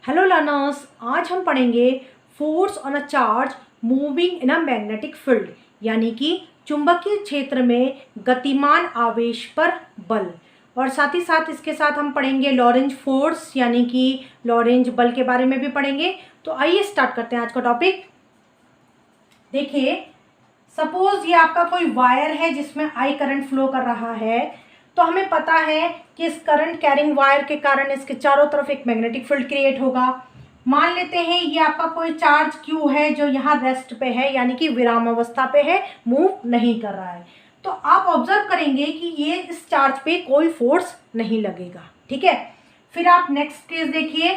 Hello learners, आज हम पढ़ेंगे force on a charge moving in a magnetic field, यानी कि चुंबकीय क्षेत्र में गतिमान आवेश पर बल। और साथ ही साथ इसके साथ हम पढ़ेंगे लॉरेंज फोर्स यानी कि लॉरेंज बल के बारे में भी पढ़ेंगे। तो आइए स्टार्ट करते हैं आज का टॉपिक। देखिए, सपोज ये आपका कोई वायर है जिसमें आई करंट फ्लो कर रहा है। तो हमें पता है कि इस करंट कैरिंग वायर के कारण इसके चारों तरफ एक मैग्नेटिक फील्ड क्रिएट होगा। मान लेते हैं ये आपका कोई चार्ज क्यू है जो यहाँ रेस्ट पे है, यानी कि विराम अवस्था पे है, मूव नहीं कर रहा है। तो आप ऑब्जर्व करेंगे कि ये इस चार्ज पे कोई फोर्स नहीं लगेगा। ठीक है, फिर आप नेक्स्ट केस देखिए।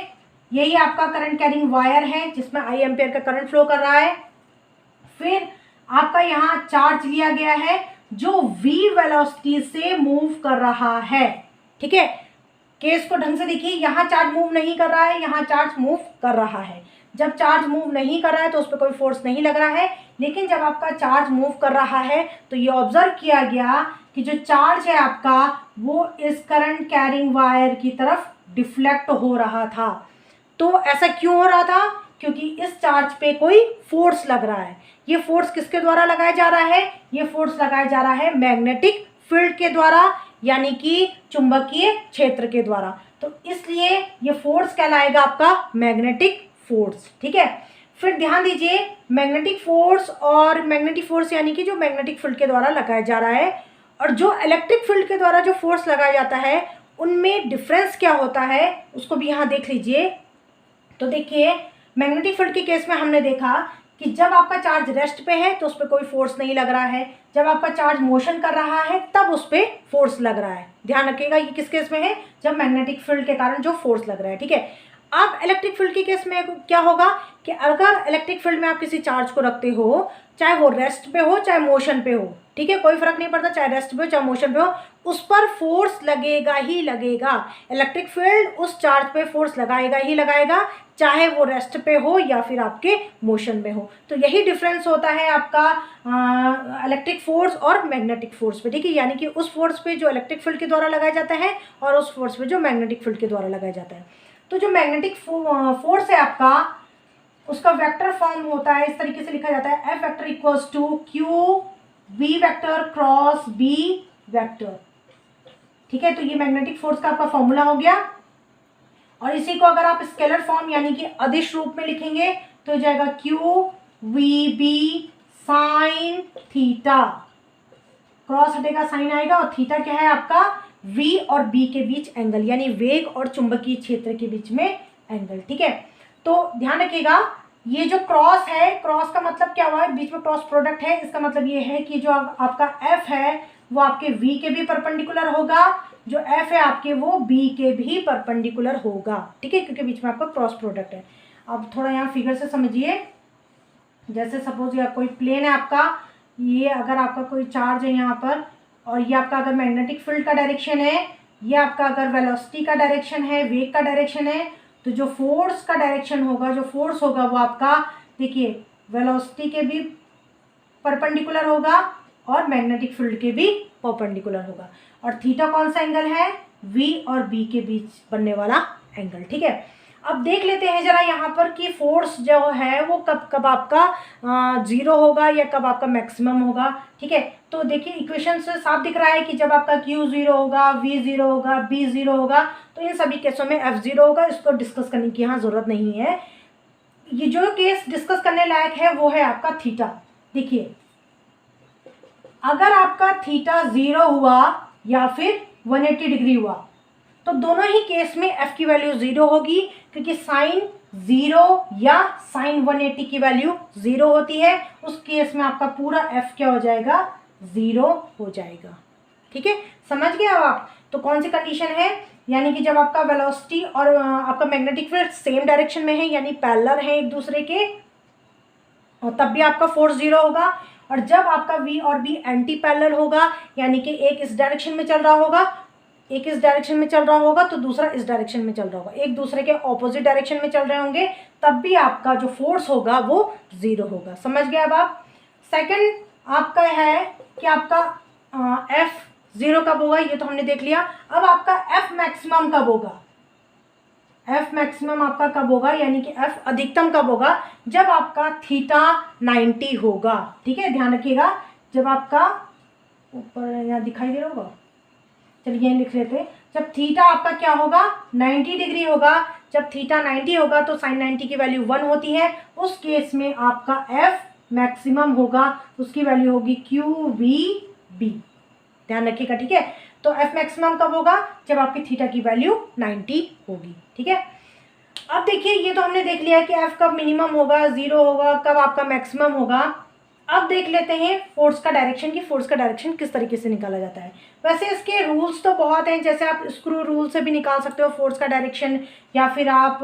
यही आपका करंट कैरिंग वायर है जिसमें आई एम्पेयर का करंट फ्लो कर रहा है। फिर आपका यहाँ चार्ज लिया गया है जो v वेलोसिटी से मूव कर रहा है। ठीक है, केस को ढंग से देखिए, यहाँ चार्ज मूव नहीं कर रहा है, यहाँ चार्ज मूव कर रहा है। जब चार्ज मूव नहीं कर रहा है तो उस पर कोई फोर्स नहीं लग रहा है, लेकिन जब आपका चार्ज मूव कर रहा है तो ये ऑब्जर्व किया गया कि जो चार्ज है आपका वो इस करंट कैरिंग वायर की तरफ डिफ्लेक्ट हो रहा था। तो ऐसा क्यों हो रहा था? क्योंकि इस चार्ज पे कोई फोर्स लग रहा है। ये फोर्स किसके द्वारा लगाया जा रहा है? ये फोर्स लगाया जा रहा है मैग्नेटिक फील्ड के द्वारा, यानी कि चुंबकीय क्षेत्र के द्वारा। तो इसलिए ये फोर्स कहलाएगा आपका मैग्नेटिक फोर्स। ठीक है, फिर ध्यान दीजिए, मैग्नेटिक फोर्स और मैग्नेटिक फोर्स यानी कि जो मैग्नेटिक फील्ड के द्वारा लगाया जा रहा है और जो इलेक्ट्रिक फील्ड के द्वारा जो फोर्स लगाया जाता है, उनमें डिफरेंस क्या होता है उसको भी यहाँ देख लीजिए। तो देखिए, मैग्नेटिक फील्ड के केस में हमने देखा कि जब आपका चार्ज रेस्ट पे है तो उस पर कोई फोर्स नहीं लग रहा है, जब आपका चार्ज मोशन कर रहा है तब उस पर फोर्स लग रहा है। ध्यान रखिएगा, ये किस केस में है? जब मैग्नेटिक फील्ड के कारण जो फोर्स लग रहा है। ठीक है, अब इलेक्ट्रिक फील्ड के केस में क्या होगा कि अगर इलेक्ट्रिक फील्ड में आप किसी चार्ज को रखते हो, चाहे वो रेस्ट पे हो चाहे मोशन पे हो, ठीक है, कोई फर्क नहीं पड़ता, चाहे रेस्ट पे हो चाहे मोशन पे हो, उस पर फोर्स लगेगा ही लगेगा। इलेक्ट्रिक फील्ड उस चार्ज पे फोर्स लगाएगा ही लगाएगा, चाहे वो रेस्ट पे हो या फिर आपके मोशन में हो। तो यही डिफरेंस होता है आपका इलेक्ट्रिक फोर्स और मैग्नेटिक फोर्स पे। ठीक है, यानी कि उस फोर्स पे जो इलेक्ट्रिक फील्ड के द्वारा लगाया जाता है और उस फोर्स पे जो मैग्नेटिक फील्ड के द्वारा लगाया जाता है। तो जो मैग्नेटिक फोर्स है आपका, उसका वेक्टर फॉर्म होता है, इस तरीके से लिखा जाता है, F vector equals to Q V vector cross B vector. ठीक है, तो ये मैग्नेटिक फोर्स का आपका फॉर्मूला हो गया। और इसी को अगर आप स्केलर फॉर्म यानी कि अदिश रूप में लिखेंगे तो हो जाएगा QVB साइन थीटा। क्रॉस हटेगा, साइन आएगा, और थीटा क्या है आपका? V और B के बीच एंगल, यानी वेग और चुंबकीय क्षेत्र के बीच में एंगल। ठीक है, तो ध्यान रखिएगा, ये जो क्रॉस है, क्रॉस का मतलब क्या हुआ है? बीच में क्रॉस प्रोडक्ट है। इसका मतलब ये है कि जो आपका F है वो आपके V के भी परपेंडिकुलर होगा, जो F है आपके वो B के भी परपेंडिकुलर होगा। ठीक है, क्योंकि बीच में आपका क्रॉस प्रोडक्ट है। अब थोड़ा यहाँ फिगर से समझिए। जैसे सपोज ये कोई प्लेन है आपका, ये अगर आपका कोई चार्ज है यहाँ पर, और ये आपका अगर मैग्नेटिक फील्ड का डायरेक्शन है, ये आपका अगर वेलोसिटी का डायरेक्शन है, वेग का डायरेक्शन है, तो जो फोर्स का डायरेक्शन होगा, जो फोर्स होगा वो आपका, देखिए, वेलोसिटी के भी परपेंडिकुलर होगा और मैग्नेटिक फील्ड के भी परपेंडिकुलर होगा। और थीटा कौन सा एंगल है? V और B के बीच बनने वाला एंगल। ठीक है, अब देख लेते हैं जरा यहाँ पर कि फोर्स जो है वो कब कब आपका जीरो होगा या कब आपका मैक्सिमम होगा। ठीक है, तो देखिए, इक्वेशन से साफ दिख रहा है कि जब आपका Q जीरो होगा, V जीरो होगा, B जीरो होगा, तो इन सभी केसों में F जीरो होगा। इसको डिस्कस करने की यहाँ ज़रूरत नहीं है। ये जो केस डिस्कस करने लायक है वो है आपका थीटा। देखिए, अगर आपका थीटा जीरो हुआ या फिर 180 डिग्री हुआ, तो दोनों ही केस में F की वैल्यू जीरो होगी, क्योंकि साइन जीरो या साइन 180 की वैल्यू जीरो होती है। उस केस में आपका पूरा F क्या हो जाएगा? जीरो हो जाएगा। ठीक है, समझ गए अब आप? तो कौन सी कंडीशन है? यानी कि जब आपका वेलोसिटी और आपका मैग्नेटिक फील्ड सेम डायरेक्शन में है, यानी पैरेलल है एक दूसरे के, और तब भी आपका फोर्स जीरो होगा। और जब आपका V और B एंटी पैरेलल होगा, यानी कि एक इस डायरेक्शन में चल रहा होगा, एक इस डायरेक्शन में चल रहा होगा, तो दूसरा इस डायरेक्शन में चल रहा होगा, एक दूसरे के ऑपोजिट डायरेक्शन में चल रहे होंगे, तब भी आपका जो फोर्स होगा वो जीरो होगा। समझ गए अब आप? सेकंड आपका है कि आपका F जीरो कब होगा, ये तो हमने देख लिया। अब आपका F मैक्सिमम कब होगा? एफ मैक्सिमम आपका कब होगा, यानी कि एफ अधिकतम कब होगा, जब आपका थीटा 90 होगा। ठीक है, ध्यान रखिएगा, जब आपका ऊपर यहाँ दिखाई दे रहा होगा, चलिए यहीं लिख लेते हैं, जब थीटा आपका क्या होगा 90 डिग्री होगा। जब थीटा 90 होगा तो साइन 90 की वैल्यू 1 होती है। उस केस में आपका एफ मैक्सिमम होगा, उसकी वैल्यू होगी क्यू वी बी, ध्यान रखिएगा। ठीक है, तो एफ मैक्सिमम कब होगा, जब आपकी थीटा की वैल्यू 90 होगी। ठीक है, अब देखिए ये तो हमने देख लिया कि एफ कब मिनिमम होगा, 0 होगा, कब आपका मैक्सिमम होगा। अब देख लेते हैं फोर्स का डायरेक्शन, की फोर्स का डायरेक्शन किस तरीके से निकाला जाता है। वैसे इसके रूल्स तो बहुत हैं, जैसे आप स्क्रू रूल से भी निकाल सकते हो फोर्स का डायरेक्शन, या फिर आप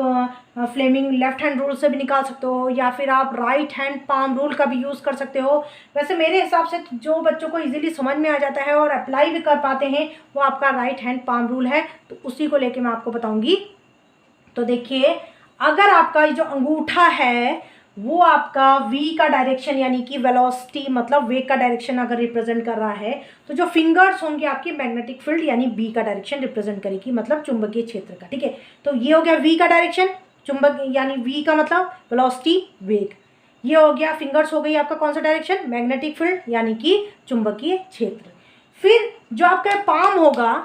फ्लेमिंग लेफ्ट हैंड रूल से भी निकाल सकते हो, या फिर आप राइट हैंड पाम रूल का भी यूज़ कर सकते हो। वैसे मेरे हिसाब से जो बच्चों को इजीली समझ में आ जाता है और अप्लाई भी कर पाते हैं वो आपका राइट हैंड पाम रूल है, तो उसी को लेके मैं आपको बताऊँगी। तो देखिए, अगर आपका जो अंगूठा है वो आपका v का डायरेक्शन यानी कि वेलोसिटी मतलब वेग का डायरेक्शन अगर रिप्रेजेंट कर रहा है, तो जो फिंगर्स होंगे आपकी मैग्नेटिक फील्ड यानी b का डायरेक्शन रिप्रेजेंट करेगी, मतलब चुंबकीय क्षेत्र का। ठीक है, तो ये हो गया v का डायरेक्शन, चुंबक यानी v का मतलब वेलोसिटी वेग। ये हो गया फिंगर्स, हो गई आपका कौन सा डायरेक्शन, मैग्नेटिक फील्ड यानी कि चुंबकीय क्षेत्र। फिर जो आपका पाम होगा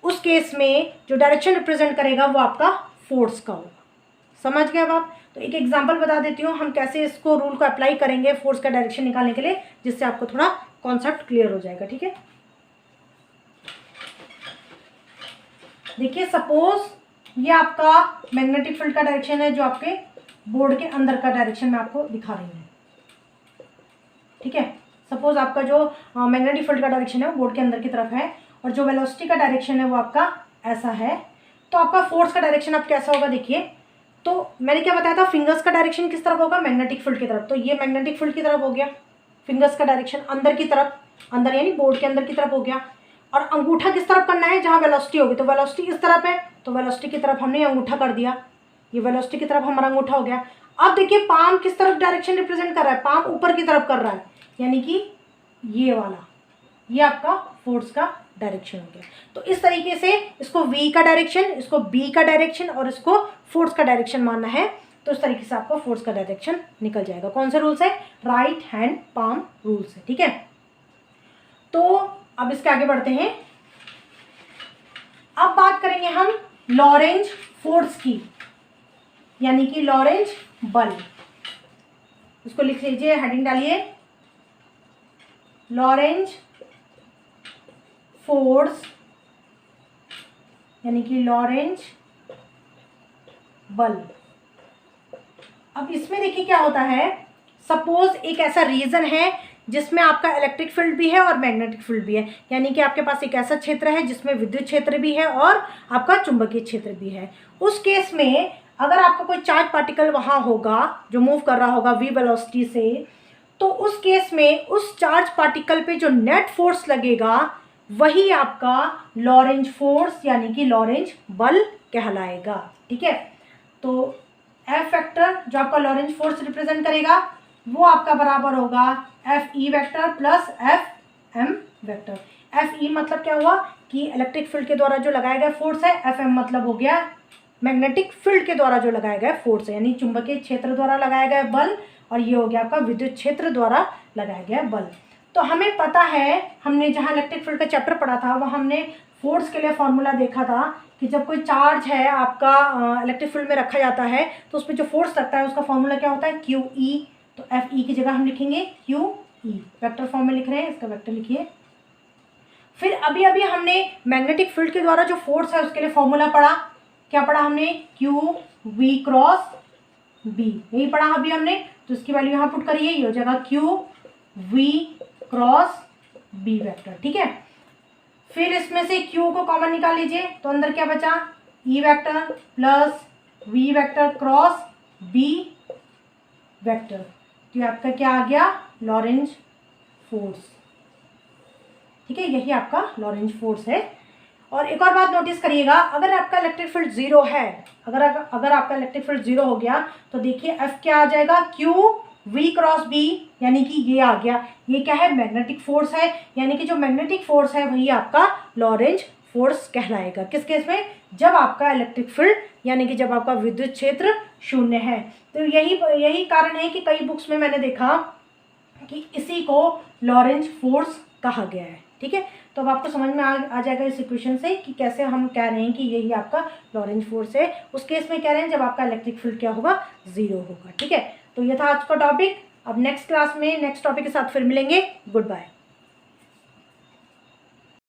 उस केस में जो डायरेक्शन रिप्रेजेंट करेगा वो आपका फोर्स का होगा। समझ गए अब आप। तो एक एग्जांपल बता देती हूँ हम कैसे इसको रूल को अप्लाई करेंगे फोर्स का डायरेक्शन निकालने के लिए, जिससे आपको थोड़ा कॉन्सेप्ट क्लियर हो जाएगा। ठीक है, देखिए सपोज ये आपका मैग्नेटिक फील्ड का डायरेक्शन है, जो आपके बोर्ड के अंदर का डायरेक्शन मैं आपको दिखा रही हूँ। ठीक है, सपोज आपका जो मैग्नेटिक फील्ड का डायरेक्शन है वो बोर्ड के अंदर की तरफ है, और जो वेलोसिटी का डायरेक्शन है वो आपका ऐसा है। तो आपका फोर्स का डायरेक्शन अब कैसा होगा, देखिए, तो मैंने क्या बताया था, फिंगर्स का डायरेक्शन किस तरफ होगा, मैग्नेटिक फील्ड की तरफ। तो ये मैग्नेटिक फील्ड की तरफ हो गया, फिंगर्स का डायरेक्शन अंदर की तरफ, अंदर यानी बोर्ड के अंदर की तरफ हो गया। और अंगूठा किस तरफ करना है, जहाँ वेलोसिटी होगी, तो वेलोसिटी इस तरफ है, तो वेलोसिटी की तरफ हमने अंगूठा कर दिया, ये वेलोसिटी की तरफ हमारा अंगूठा हो गया। अब देखिए पाम किस तरफ डायरेक्शन रिप्रेजेंट कर रहा है, पाम ऊपर की तरफ कर रहा है, यानी कि ये वाला, ये आपका फोर्स का डायरेक्शन हो गया। तो इस तरीके से इसको v का डायरेक्शन, इसको b का डायरेक्शन और इसको फोर्स का डायरेक्शन मानना है, तो इस तरीके से आपको फोर्स का डायरेक्शन निकल जाएगा। कौन से रूल से, राइट हैंड पाम रूल से। ठीक है, तो अब इसके आगे बढ़ते हैं। अब बात करेंगे हम लॉरेंज फोर्स की, यानी कि लॉरेंज बल। इसको लिख लीजिए, हेडिंग डालिए, लॉरेंज फोर्स यानी कि लॉरेंज बल। अब इसमें देखिए क्या होता है, सपोज एक ऐसा रीजन है जिसमें आपका इलेक्ट्रिक फील्ड भी है और मैग्नेटिक फील्ड भी है, यानी कि आपके पास एक ऐसा क्षेत्र है जिसमें विद्युत क्षेत्र भी है और आपका चुंबकीय क्षेत्र भी है। उस केस में अगर आपका कोई चार्ज पार्टिकल वहाँ होगा जो मूव कर रहा होगा v वेलोसिटी से, तो उस केस में उस चार्ज पार्टिकल पे जो नेट फोर्स लगेगा वही आपका लॉरेंज फोर्स यानी कि लॉरेंज बल कहलाएगा। ठीक है, तो एफ वेक्टर जो आपका लॉरेंज फोर्स रिप्रेजेंट करेगा वो आपका बराबर होगा F E vector plus F M vector. F E मतलब क्या हुआ कि इलेक्ट्रिक फील्ड के द्वारा जो लगाया गया फोर्स है, एफ एम मतलब हो गया मैग्नेटिक फील्ड के द्वारा जो लगाया गया फोर्स है, यानी चुंबकीय क्षेत्र द्वारा लगाया गया बल, और ये हो गया आपका विद्युत क्षेत्र द्वारा लगाया गया बल। तो हमें पता है, हमने जहाँ इलेक्ट्रिक फील्ड का चैप्टर पढ़ा था वहाँ हमने फोर्स के लिए फॉर्मूला देखा था कि जब कोई चार्ज है आपका इलेक्ट्रिक फील्ड में रखा जाता है तो उस पर जो फोर्स लगता है उसका फॉर्मूला क्या होता है, क्यू ई। तो एफ ई की जगह हम लिखेंगे क्यू ई, वेक्टर फॉर्म में लिख रहे हैं, इसका वेक्टर लिखिए। फिर अभी अभी हमने मैग्नेटिक फील्ड के द्वारा जो फोर्स है उसके लिए फॉर्मूला पढ़ा, क्या पढ़ा हमने, क्यू वी क्रॉस बी, यही पढ़ा अभी हमने। तो इसकी वैल्यू यहाँ पुट करिए, ये हो जाएगा Q V cross B vector. ठीक है, फिर इसमें से q को कॉमन निकाल लीजिए, तो अंदर क्या बचा, e vector plus v vector cross b vector. तो ये आपका क्या आ गया, लॉरेंज फोर्स। ठीक है, यही आपका लॉरेंज फोर्स है। और एक और बात नोटिस करिएगा, अगर आपका इलेक्ट्रिक फील्ड जीरो है, अगर आपका इलेक्ट्रिक फील्ड जीरो हो गया तो देखिए f क्या आ जाएगा, q v क्रॉस b, यानी कि ये आ गया, ये क्या है, मैग्नेटिक फोर्स है, यानी कि जो मैग्नेटिक फोर्स है वही आपका लॉरेंज फोर्स कहलाएगा। किस केस में? जब आपका इलेक्ट्रिक फील्ड यानी कि जब आपका विद्युत क्षेत्र शून्य है। तो यही कारण है कि कई बुक्स में मैंने देखा कि इसी को लॉरेंज फोर्स कहा गया है। ठीक है, तो अब आपको समझ में आ जाएगा इस इक्वेशन से कि कैसे हम कह रहे हैं कि यही आपका लॉरेंज फोर्स है। उस केस में कह रहे हैं जब आपका इलेक्ट्रिक फील्ड क्या होगा? 0 होगा। ठीक है, तो ये था आज का टॉपिक। अब नेक्स्ट क्लास में नेक्स्ट टॉपिक के साथ फिर मिलेंगे। Good bye.